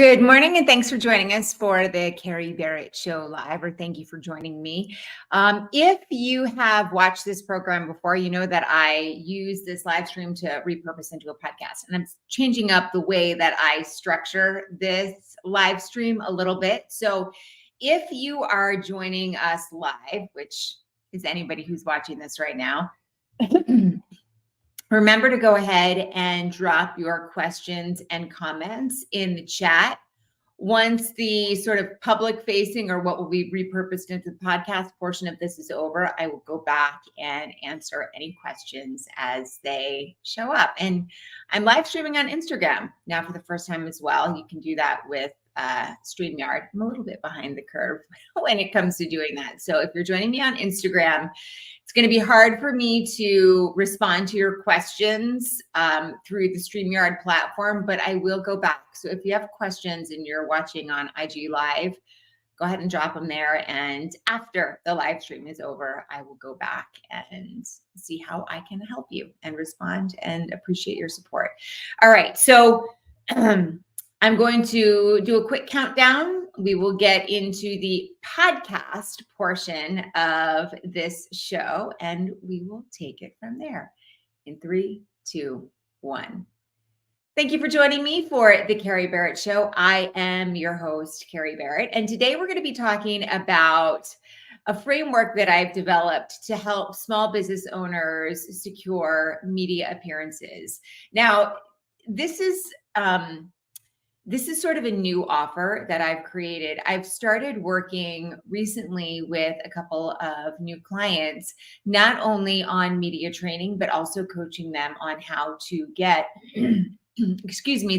Good morning, and thanks for joining us for the Carrie Barrett Show Live, or thank you for joining me. If you have watched this program before, you know that I use this live stream to repurpose into a podcast, and I'm changing up the way that I structure this live stream a little bit. So if you are joining us live, which is anybody who's watching this right now, remember to go ahead and drop your questions and comments in the chat. Once the sort of public facing, or what will be repurposed into the podcast portion of this, is over, I will go back and answer any questions as they show up. And I'm live streaming on Instagram now for the first time as well. You can do that with StreamYard. I'm a little bit behind the curve when it comes to doing that. So if you're joining me on Instagram, it's going to be hard for me to respond to your questions through the StreamYard platform, but I will go back. So if you have questions and you're watching on IG Live, go ahead and drop them there. And after the live stream is over, I will go back and see how I can help you and respond, and appreciate your support. All right. So I'm going to do a quick countdown. We will get into the podcast portion of this show, and we will take it from there in 3, 2, 1. Thank you for joining me for the Carrie Barrett Show. I am your host, Carrie Barrett, and today we're going to be talking about a framework that I've developed to help small business owners secure media appearances. Now, this is sort of a new offer that I've created. I've started working recently with a couple of new clients, not only on media training, but also coaching them on how to get,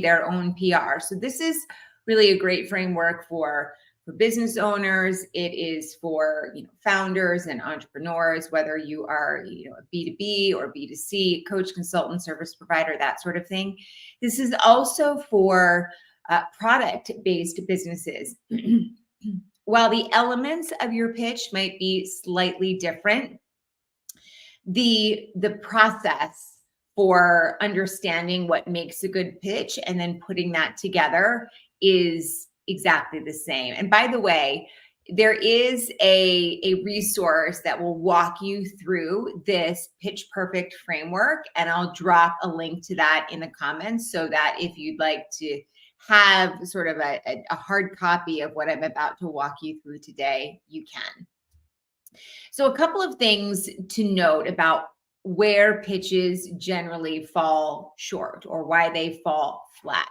their own PR. So this is really a great framework for business owners. It is for founders and entrepreneurs, whether you are a B2B or B2C, coach, consultant, service provider, that sort of thing. This is also for product-based businesses. While the elements of your pitch might be slightly different, the process for understanding what makes a good pitch and then putting that together is exactly the same. And by the way, there is a resource that will walk you through this Pitch Perfect framework, and I'll drop a link to that in the comments so that if you'd like to have sort of a hard copy of what I'm about to walk you through today, you can. So a couple of things to note about where pitches generally fall short, or why they fall flat.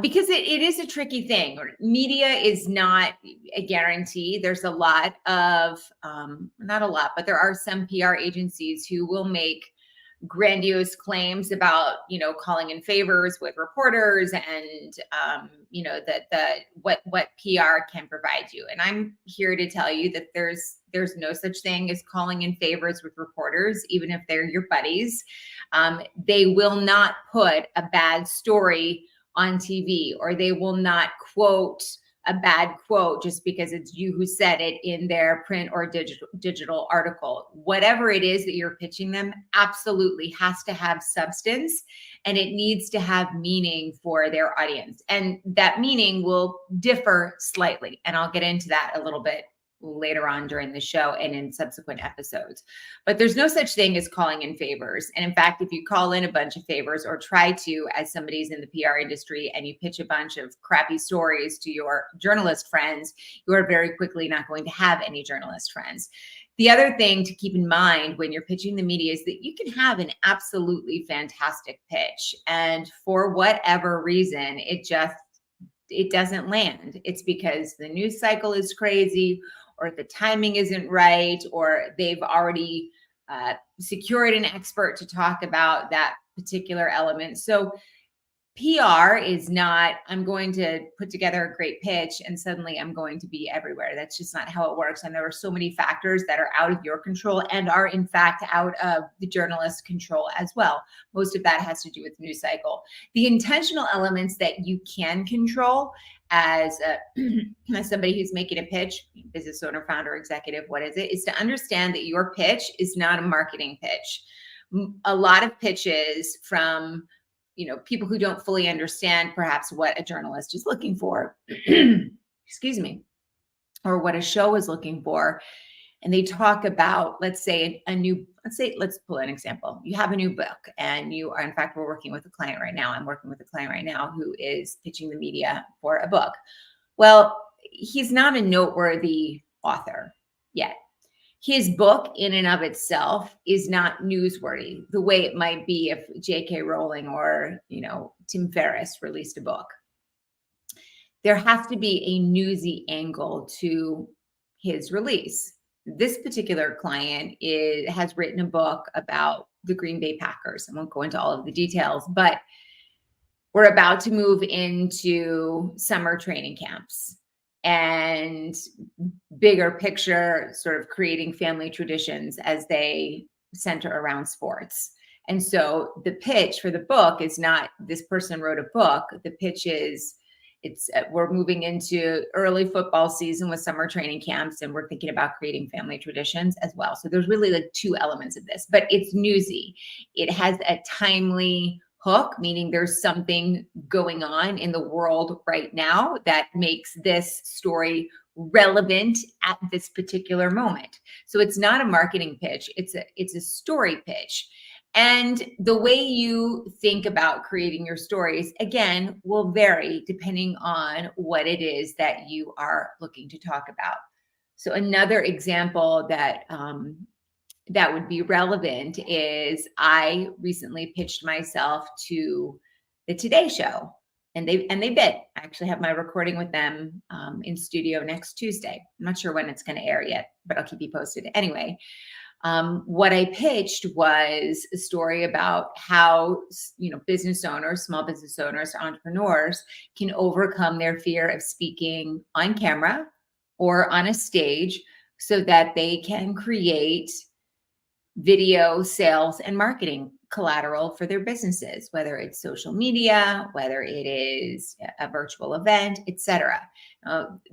Because it is a tricky thing. Media is not a guarantee. There's a lot of, not a lot, but there are some PR agencies who will make grandiose claims about, calling in favors with reporters and, what PR can provide you. And I'm here to tell you that there's no such thing as calling in favors with reporters, even if they're your buddies. They will not put a bad story on TV, or they will not quote a bad quote just because it's you who said it in their print or digital article. Whatever it is that you're pitching them absolutely has to have substance, and it needs to have meaning for their audience. And that meaning will differ slightly. And I'll get into that a little bit later on during the show and in subsequent episodes. But there's no such thing as calling in favors. And in fact, if you call in a bunch of favors, or try to, as somebody's in the PR industry, and you pitch a bunch of crappy stories to your journalist friends, you are very quickly not going to have any journalist friends. The other thing to keep in mind when you're pitching the media is that you can have an absolutely fantastic pitch, and for whatever reason, it doesn't land. It's because the news cycle is crazy, or the timing isn't right, or they've already secured an expert to talk about that particular element. So PR is not, I'm going to put together a great pitch and suddenly I'm going to be everywhere. That's just not how it works. And there are so many factors that are out of your control and are in fact out of the journalist's control as well. Most of that has to do with news cycle. The intentional elements that you can control as somebody who's making a pitch, business owner, founder, executive, what is it? Is to understand that your pitch is not a marketing pitch. A lot of pitches from people who don't fully understand perhaps what a journalist is looking for, excuse me, or what a show is looking for. And they talk about, let's pull an example. You have a new book and you are, in fact, we're working with a client right now. I'm working with a client right now who is pitching the media for a book. Well, he's not a noteworthy author yet. His book in and of itself is not newsworthy the way it might be if J.K. Rowling or, Tim Ferriss released a book. There has to be a newsy angle to his release. This particular client has written a book about the Green Bay Packers. I won't go into all of the details, but we're about to move into summer training camps and bigger picture, sort of creating family traditions as they center around sports. And so the pitch for the book is not this person wrote a book. The pitch is we're moving into early football season with summer training camps, and we're thinking about creating family traditions as well. So there's really like two elements of this, but it's newsy. It has a timely hook, meaning there's something going on in the world right now that makes this story relevant at this particular moment. So it's not a marketing pitch, it's a story pitch. And the way you think about creating your stories, again, will vary depending on what it is that you are looking to talk about. So another example that would be relevant is I recently pitched myself to the Today Show, and they bid. I actually have my recording with them in studio next Tuesday. I'm not sure when it's going to air yet, but I'll keep you posted. Anyway, what I pitched was a story about how, business owners, small business owners, entrepreneurs can overcome their fear of speaking on camera or on a stage so that they can create video sales and marketing collateral for their businesses, whether it's social media, whether it is a virtual event, etc.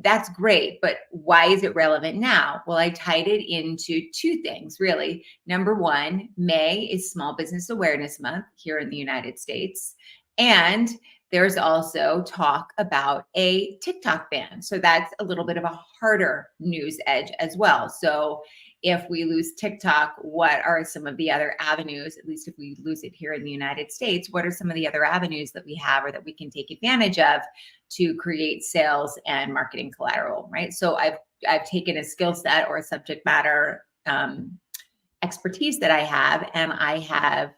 That's great, but why is it relevant now? Well, I tied it into two things, really. Number one, May is Small Business Awareness Month here in the United States. And there's also talk about a TikTok ban. So that's a little bit of a harder news edge as well. So if we lose TikTok, what are some of the other avenues, at least if we lose it here in the United States, what are some of the other avenues that we have or that we can take advantage of to create sales and marketing collateral, right? So I've taken a skill set or a subject matter expertise that I have, and I have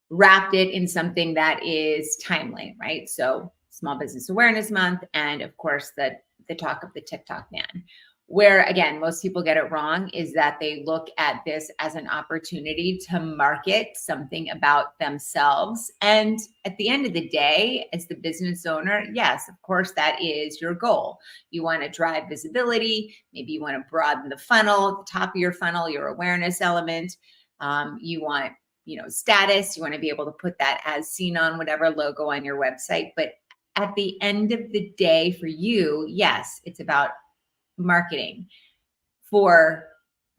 wrapped it in something that is timely, right? So Small Business Awareness Month, and of course the talk of the TikTok ban. Where, again, most people get it wrong is that they look at this as an opportunity to market something about themselves. And at the end of the day, as the business owner, yes, of course, that is your goal. You want to drive visibility. Maybe you want to broaden the funnel, the top of your funnel, your awareness element. You want, status. You want to be able to put that as seen on whatever logo on your website. But at the end of the day for you, yes, it's about marketing. For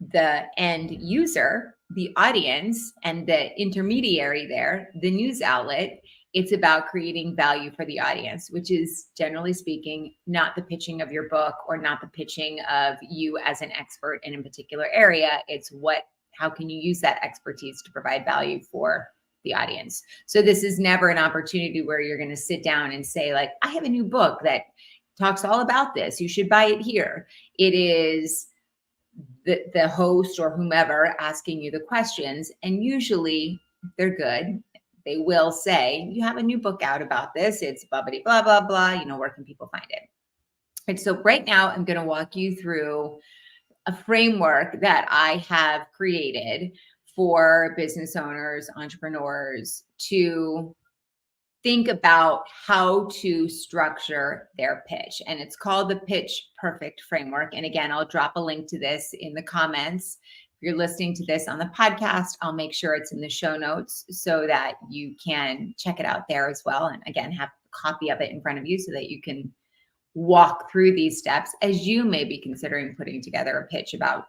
the end user, the audience, and the intermediary there, the news outlet, it's about creating value for the audience, which is, generally speaking, not the pitching of your book or not the pitching of you as an expert in a particular area. It's how can you use that expertise to provide value for the audience? So this is never an opportunity where you're going to sit down and say, like, I have a new book that talks all about this. You should buy it here. It is the host or whomever asking you the questions. And usually they're good. They will say, you have a new book out about this. It's blah, blah, blah, blah, blah. Where can people find it? And so right now I'm going to walk you through a framework that I have created for business owners, entrepreneurs to think about how to structure their pitch. And it's called the Pitch Perfect Framework. And again, I'll drop a link to this in the comments. If you're listening to this on the podcast, I'll make sure it's in the show notes so that you can check it out there as well. And again, have a copy of it in front of you so that you can walk through these steps as you may be considering putting together a pitch about,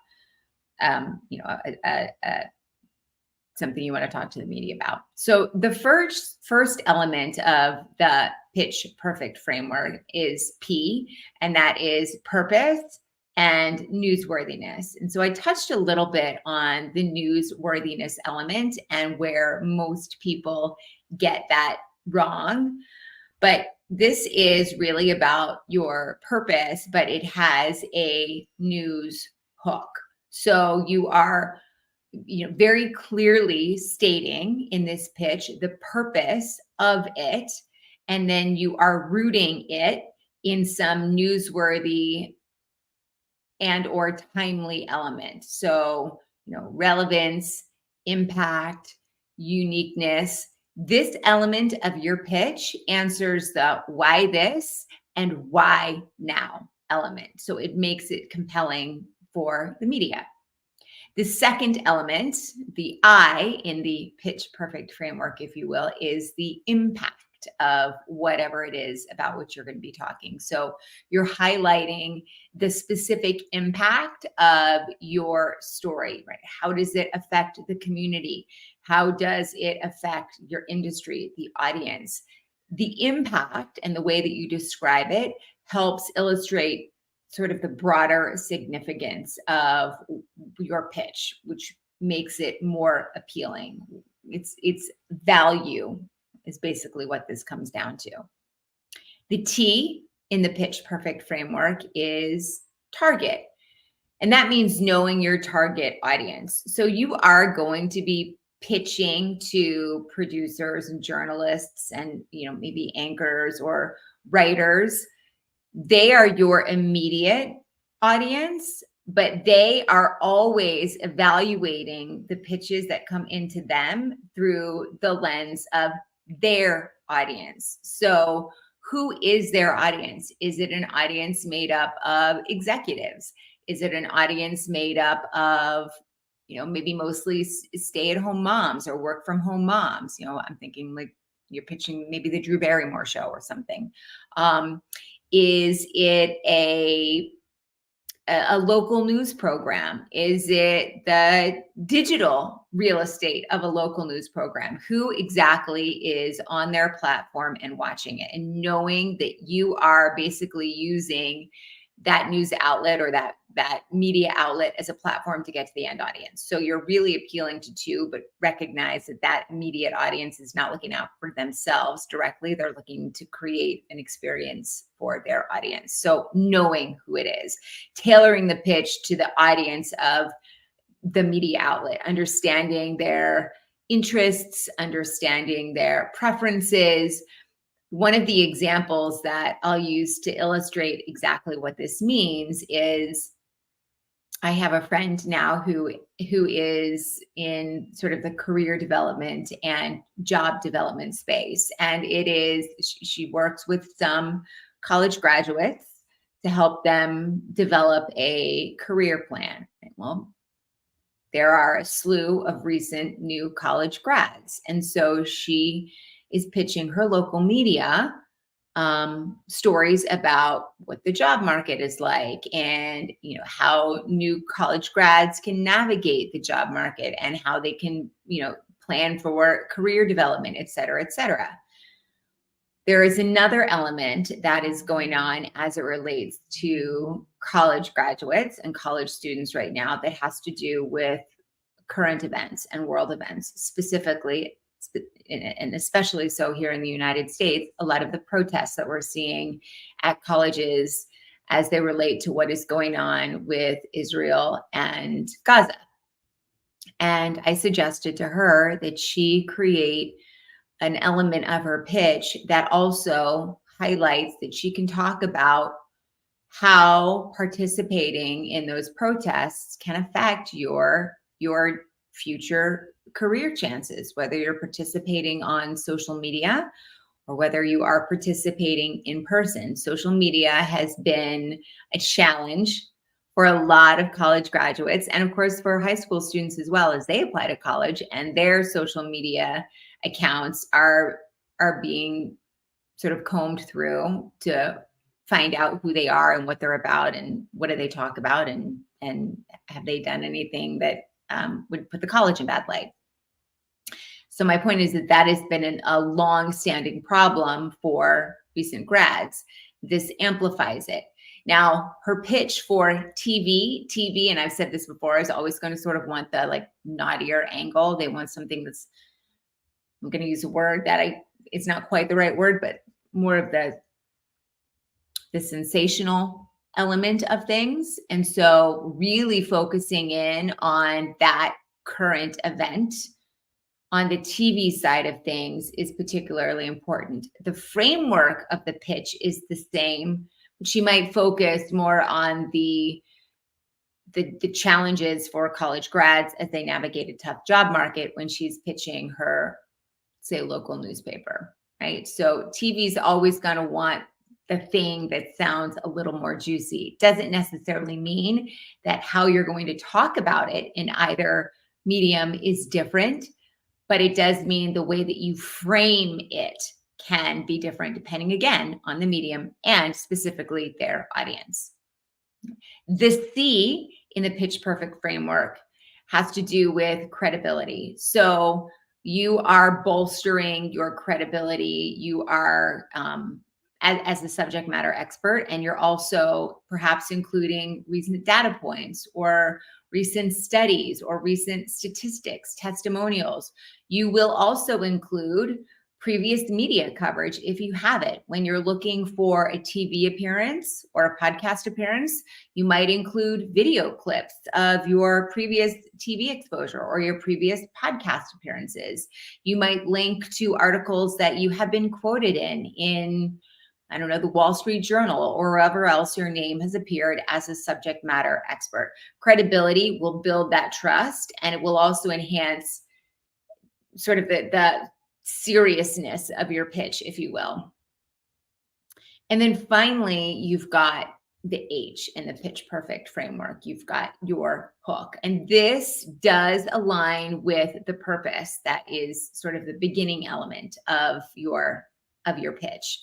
a something you want to talk to the media about. So the first element of the Pitch Perfect framework is P, and that is purpose and newsworthiness. And so I touched a little bit on the newsworthiness element and where most people get that wrong. But this is really about your purpose, but it has a news hook. So you are very clearly stating in this pitch the purpose of it, and then you are rooting it in some newsworthy and or timely element. So, relevance, impact, uniqueness. This element of your pitch answers the why this and why now element. So it makes it compelling for the media. The second element, the I in the Pitch Perfect framework, if you will, is the impact of whatever it is about which you're going to be talking. So you're highlighting the specific impact of your story, right? How does it affect the community? How does it affect your industry, the audience? The impact and the way that you describe it helps illustrate sort of the broader significance of your pitch, which makes it more appealing. It's value is basically what this comes down to. The T in the Pitch Perfect framework is target. And that means knowing your target audience. So you are going to be pitching to producers and journalists and maybe anchors or writers. They are your immediate audience, but they are always evaluating the pitches that come into them through the lens of their audience. So who is their audience? Is it an audience made up of executives? Is it an audience made up of, maybe mostly stay-at-home moms or work from home moms? I'm thinking like you're pitching maybe the Drew Barrymore show or something. Is it a local news program? Is it the digital real estate of a local news program? Who exactly is on their platform and watching it? And knowing that you are basically using that news outlet or that media outlet as a platform to get to the end audience. So you're really appealing to two, but recognize that immediate audience is not looking out for themselves directly. They're looking to create an experience for their audience. So knowing who it is, tailoring the pitch to the audience of the media outlet, understanding their interests, understanding their preferences. One of the examples that I'll use to illustrate exactly what this means is I have a friend now who is in sort of the career development and job development space. And she works with some college graduates to help them develop a career plan. Well, there are a slew of recent new college grads. And so she is pitching her local media stories about what the job market is like and how new college grads can navigate the job market and how they can plan for career development, et cetera, et cetera. There is another element that is going on as it relates to college graduates and college students right now that has to do with current events and world events, specifically, and especially so here in the United States, a lot of the protests that we're seeing at colleges as they relate to what is going on with Israel and Gaza. And I suggested to her that she create an element of her pitch that also highlights that she can talk about how participating in those protests can affect your future career chances, whether you're participating on social media or whether you are participating in person. Social media has been a challenge for a lot of college graduates, and of course for high school students as well, as they apply to college and their social media accounts are being sort of combed through to find out who they are and what they're about and what do they talk about and have they done anything that would put the college in bad light. So my point is that that has been a long-standing problem for recent grads. This amplifies it. Now, her pitch for TV, and I've said this before, is always going to sort of want the like naughtier angle. They want something that's, I'm going to use a word that it's not quite the right word, but more of the sensational element of things. And so really focusing in on that current event on the TV side of things is particularly important. The framework of the pitch is the same. She might focus more on the challenges for college grads as they navigate a tough job market when she's pitching her, say, local newspaper, right? So TV is always going to want the thing that sounds a little more juicy. Doesn't necessarily mean that how you're going to talk about it in either medium is different, but it does mean the way that you frame it can be different depending, again, on the medium and specifically their audience. The C in the Pitch Perfect framework has to do with credibility. So you are bolstering your credibility. You are, as a subject matter expert, and you're also perhaps including recent data points or recent studies or recent statistics, testimonials. You will also include previous media coverage if you have it. When you're looking for a TV appearance or a podcast appearance, you might include video clips of your previous TV exposure or your previous podcast appearances. You might link to articles that you have been quoted in, I don't know, the Wall Street Journal or wherever else your name has appeared as a subject matter expert. Credibility will build that trust, and it will also enhance sort of the seriousness of your pitch, if you will. And then finally, you've got the H in the Pitch Perfect framework. You've got your hook. And this does align with the purpose that is sort of the beginning element of your pitch.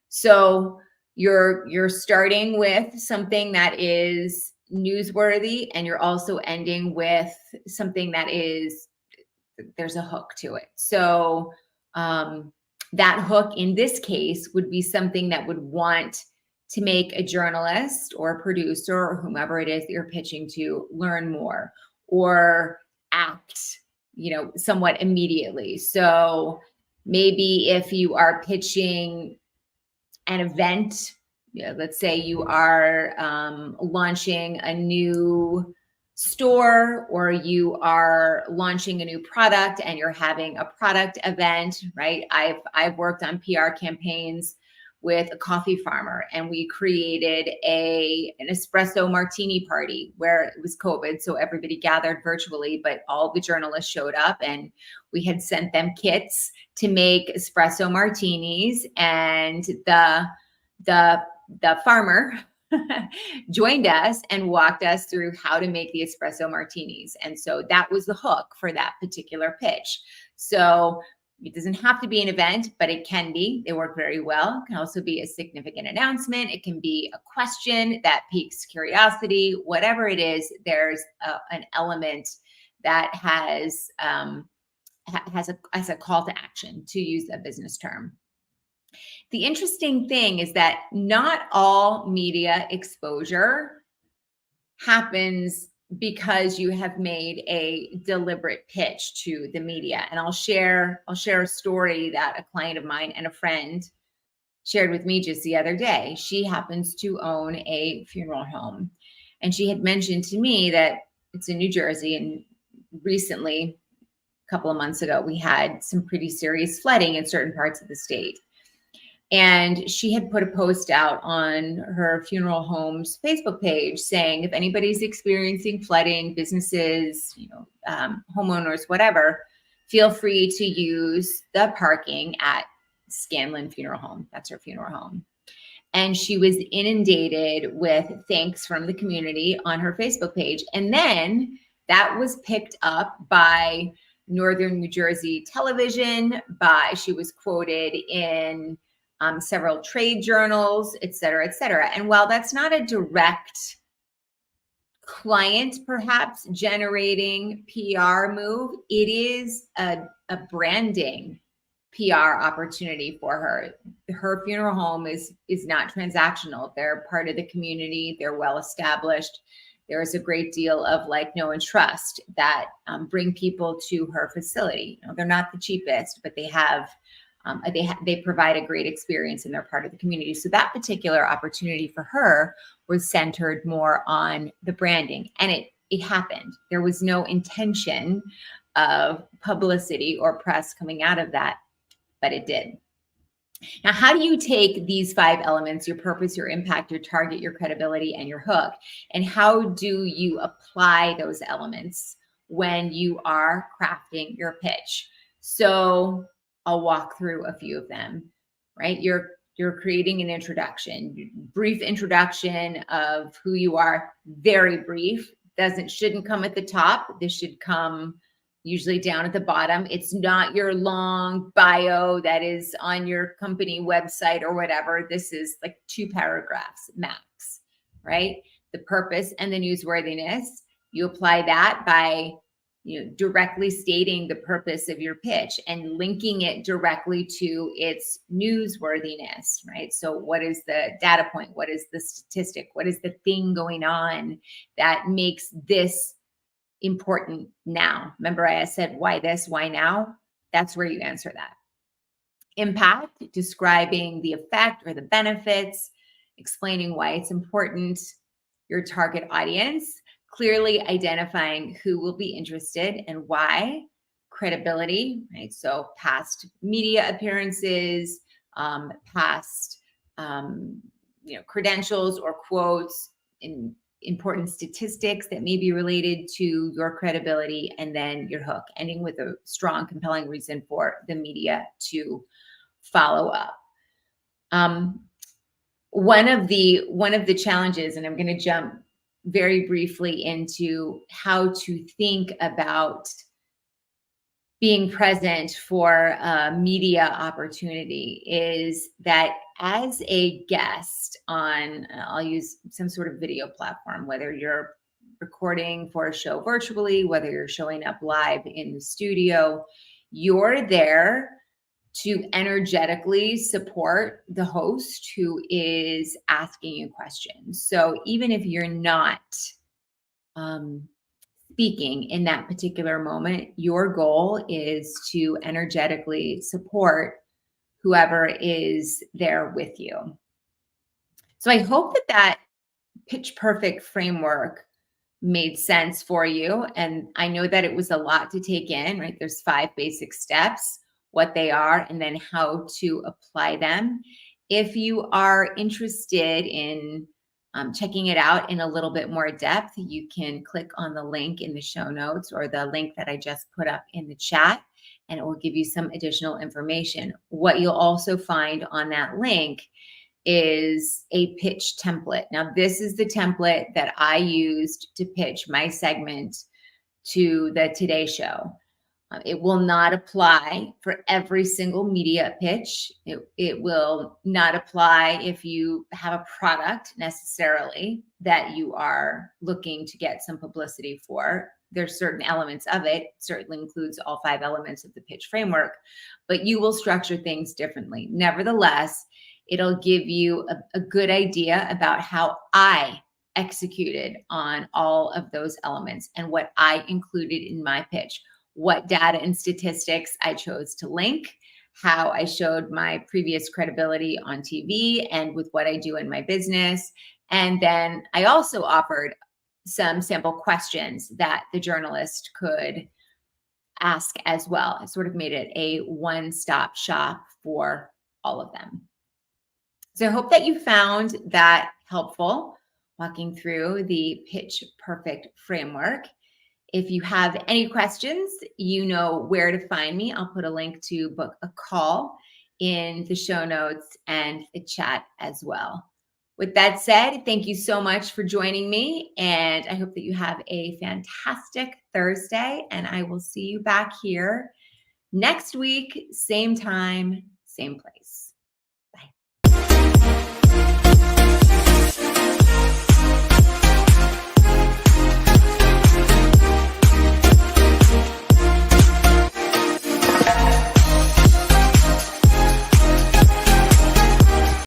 So you're starting with something that is newsworthy, and you're also ending with something that is, there's a hook to it. So that hook in this case would be something that would want to make a journalist or a producer or whomever it is that you're pitching to learn more or act, somewhat immediately. So maybe if you are pitching an event, let's say you are launching a new store or you are launching a new product and you're having a product event, right? I've worked on PR campaigns with a coffee farmer, and we created an espresso martini party where it was COVID, so everybody gathered virtually, but all the journalists showed up, and we had sent them kits to make espresso martinis, and the farmer joined us and walked us through how to make the espresso martinis. And so that was the hook for that particular pitch. So it doesn't have to be an event, but it can be. They work very well. It can also be a significant announcement. It can be a question that piques curiosity. Whatever it is, there's an element that has a call to action, to use a business term. The interesting thing is that not all media exposure happens because you have made a deliberate pitch to the media. And I'll share a story that a client of mine and a friend shared with me just the other day. She happens to own a funeral home, and she had mentioned to me that it's in New Jersey, and recently, a couple of months ago, we had some pretty serious flooding in certain parts of the state. And she had put a post out on her funeral home's Facebook page saying, if anybody's experiencing flooding, businesses, homeowners, whatever, feel free to use the parking at Scanlon Funeral Home. That's her funeral home. And she was inundated with thanks from the community on her Facebook page. And then that was picked up by Northern New Jersey television, she was quoted in several trade journals, et cetera, et cetera. And while that's not a direct client perhaps generating PR move. It is a branding PR opportunity for her. Her funeral home is not transactional. They're part of the community. They're well established. There is a great deal of like know and trust that bring people to her facility. You know, they're not the cheapest, but they have they provide a great experience and they're part of the community. So that particular opportunity for her was centered more on the branding, and it happened. There was no intention of publicity or press coming out of that, but it did. Now, how do you take these 5 elements, your purpose, your impact, your target, your credibility, and your hook, and how do you apply those elements when you are crafting your pitch? So I'll walk through a few of them, right? You're creating an introduction, brief introduction of who you are, very brief. Shouldn't come at the top. This should come usually down at the bottom. It's not your long bio that is on your company website or whatever. This is like 2 paragraphs max, right? The purpose and the newsworthiness. You apply that by, you know, directly stating the purpose of your pitch and linking it directly to its newsworthiness, right? So what is the data point? What is the statistic? What is the thing going on that makes this important now? Remember I said, why this, why now? That's where you answer that. Impact, describing the effect or the benefits, explaining why it's important. Your target audience, clearly identifying who will be interested and why. Credibility, right? So past media appearances, past credentials or quotes, in important statistics that may be related to your credibility, and then your hook, ending with a strong, compelling reason for the media to follow up. One of the challenges, and I'm going to jump very briefly into how to think about being present for a media opportunity, is that as a guest on, I'll use some sort of video platform, whether you're recording for a show virtually, whether you're showing up live in the studio, you're there to energetically support the host who is asking you questions. So even if you're not speaking in that particular moment, your goal is to energetically support whoever is there with you. So I hope that pitch perfect framework made sense for you. And I know that it was a lot to take in, right? There's 5 basic steps, what they are, and then how to apply them. If you are interested in checking it out in a little bit more depth, you can click on the link in the show notes or the link that I just put up in the chat, and it will give you some additional information. What you'll also find on that link is a pitch template. Now, this is the template that I used to pitch my segment to the Today Show. It will not apply for every single media pitch. It will not apply if you have a product necessarily that you are looking to get some publicity for. There's certain elements of it, certainly includes all 5 elements of the pitch framework, but you will structure things differently. Nevertheless, it'll give you a good idea about how I executed on all of those elements and what I included in my pitch, what data and statistics I chose to link, how I showed my previous credibility on TV and with what I do in my business. And then I also offered some sample questions that the journalist could ask as well. I sort of made it a one-stop shop for all of them. So I hope that you found that helpful, walking through the Pitch Perfect framework. If you have any questions, you know where to find me. I'll put a link to book a call in the show notes and the chat as well. With that said, thank you so much for joining me, and I hope that you have a fantastic Thursday, and I will see you back here next week, same time, same place.